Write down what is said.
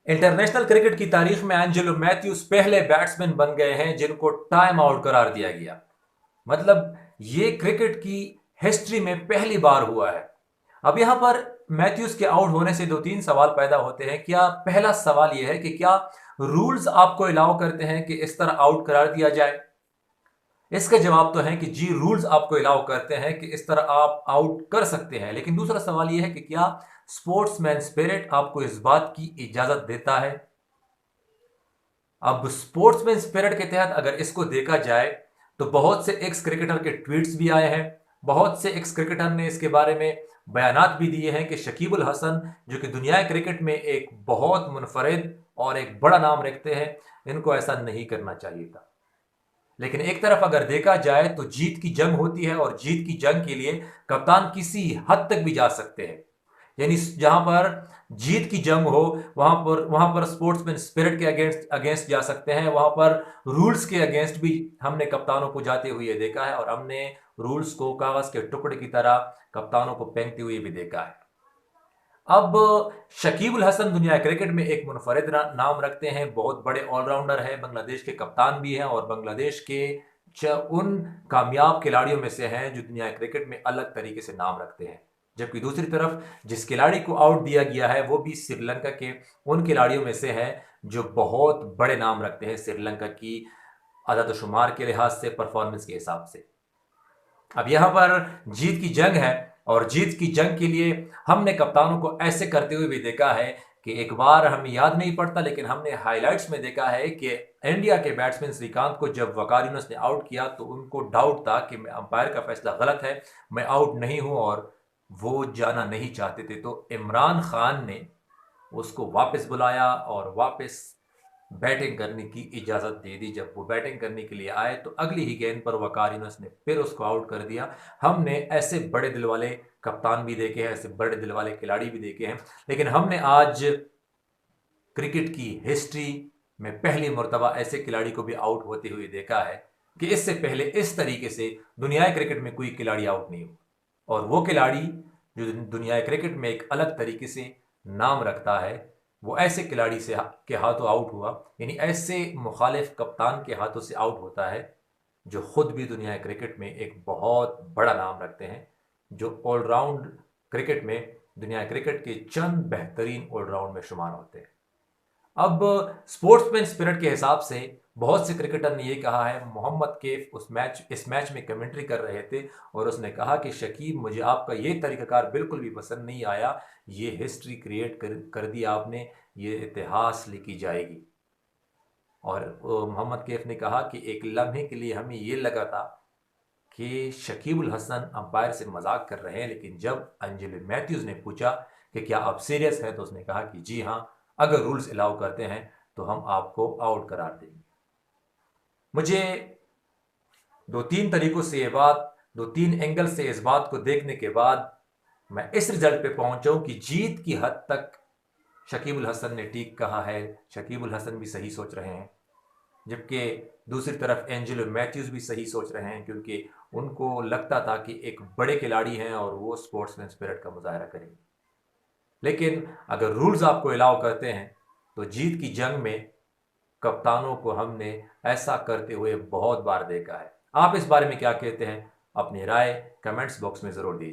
International cricket की तारीख में एंजेलो मैथ्यूज पहले बैट्समैन बन गए हैं जिनको टाइम आउट करार दिया गया। मतलब ये क्रिकेट की हिस्ट्री में पहली बार हुआ है। अब यहां पर मैथ्यूज के आउट होने से दो तीन सवाल पैदा होते हैं। क्या पहला सवाल यह है कि क्या रूल्स आपको अलाउ करते हैं कि इस तरह आउट करार दिया जाए? इसका जवाब तो है कि जी, रूल्स आपको अलाउ करते हैं कि इस तरह आप आउट कर सकते हैं। लेकिन दूसरा सवाल यह है कि क्या स्पोर्ट्समैन स्पिरिट आपको इस बात की इजाजत देता है? अब स्पोर्ट्समैन स्पिरिट के तहत अगर इसको देखा जाए तो बहुत से एक्स क्रिकेटर के ट्वीट्स भी आए हैं। बहुत से एक्स क्रिकेटर ने इसके बारे में बयानात भी दिए हैं कि शकीब अल हसन, जो कि दुनिया क्रिकेट में एक बहुत मुनफरिद और एक बड़ा नाम रखते हैं, इनको ऐसा नहीं करना चाहिए था। लेकिन एक तरफ अगर देखा जाए तो जीत की जंग होती है और जीत की जंग के लिए कप्तान किसी हद तक भी जा सकते हैं। यानी जहां पर जीत की जंग हो वहां पर स्पोर्ट्समैन स्पिरिट के अगेंस्ट अगेंस्ट जा सकते हैं। वहां पर रूल्स के अगेंस्ट भी हमने कप्तानों को जाते हुए देखा है और हमने रूल्स को कागज के टुकड़े की तरह कप्तानों को फेंकते हुए भी देखा है। अब शकीब अल हसन दुनिया क्रिकेट में एक मुनफरिद नाम रखते हैं। बहुत बड़े ऑलराउंडर हैं, बांग्लादेश के कप्तान भी हैं और बांग्लादेश के उन कामयाब खिलाड़ियों में से हैं जो दुनिया क्रिकेट में अलग तरीके से नाम रखते हैं। जबकि दूसरी तरफ जिस खिलाड़ी को आउट दिया गया है वो भी श्रीलंका के उन खिलाड़ियों में से है जो बहुत बड़े नाम रखते हैं श्रीलंका की आदतशुमार के लिहाज से, परफॉर्मेंस के हिसाब से। अब यहां पर जीत की जंग है और जीत की जंग के लिए हमने कप्तानों को ऐसे करते हुए भी देखा है कि एक बार हमें याद नहीं पड़ता लेकिन हमने हाइलाइट्स में देखा है कि इंडिया के बैट्समैन श्रीकांत को जब वकार यूनुस ने आउट किया तो उनको डाउट था कि अंपायर का फैसला गलत है, मैं आउट नहीं हूं, और वो जाना नहीं चाहते थे। तो इमरान खान ने उसको वापस बुलाया और वापस बैटिंग करने की इजाजत दे दी। जब वो बैटिंग करने के लिए आए तो अगली ही गेंद पर वकार यूनुस ने फिर उसको आउट कर दिया। हमने ऐसे बड़े दिल वाले कप्तान भी देखे हैं, ऐसे बड़े दिल वाले खिलाड़ी भी देखे हैं, लेकिन हमने आज क्रिकेट की हिस्ट्री में पहली मर्तबा ऐसे खिलाड़ी को भी आउट होते हुए देखा है कि इससे पहले इस तरीके से दुनिया क्रिकेट में कोई खिलाड़ी आउट नहीं हुआ। और वो खिलाड़ी जो दुनिया क्रिकेट में एक अलग तरीके से नाम रखता है, वो ऐसे खिलाड़ी से के हाथों आउट हुआ, यानी ऐसे मुखालिफ कप्तान के हाथों से आउट होता है जो खुद भी दुनिया क्रिकेट में एक बहुत बड़ा नाम रखते हैं, जो ऑलराउंड क्रिकेट में दुनिया क्रिकेट के चंद बेहतरीन ऑलराउंड में शुमार होते हैं। अब स्पोर्ट्समैन स्पिरिट के हिसाब से बहुत से क्रिकेटर ने ये कहा है। मोहम्मद कैफ इस मैच में कमेंट्री कर रहे थे और उसने कहा कि शकीब, मुझे आपका ये तरीकाकार बिल्कुल भी पसंद नहीं आया, ये हिस्ट्री क्रिएट कर दी आपने, ये इतिहास लिखी जाएगी। और मोहम्मद कैफ ने कहा कि एक लम्हे के लिए हमें ये लगा था कि शकीब अल हसन अंपायर से मजाक कर रहे हैं, लेकिन जब एंजेलो मैथ्यूज ने पूछा कि क्या आप सीरियस हैं तो उसने कहा कि जी हाँ, अगर रूल्स अलाउ करते हैं तो हम आपको आउट करार देंगे। मुझे दो तीन तरीकों से ये बात, दो तीन एंगल से इस बात को देखने के बाद मैं इस रिजल्ट पे पहुंचा हूं कि जीत की हद तक शकीब अल हसन ने ठीक कहा है। शकीब अल हसन भी सही सोच रहे हैं, जबकि दूसरी तरफ एंजेलो मैथ्यूज भी सही सोच रहे हैं, क्योंकि उनको लगता था कि एक बड़े खिलाड़ी हैं और वो स्पोर्ट्समैन स्पिरिट का मुजाहरा करेंगे। लेकिन अगर रूल्स आपको अलाउ करते हैं तो जीत की जंग में कप्तानों को हमने ऐसा करते हुए बहुत बार देखा है। आप इस बारे में क्या कहते हैं? अपनी राय कमेंट्स बॉक्स में ज़रूर दीजिए।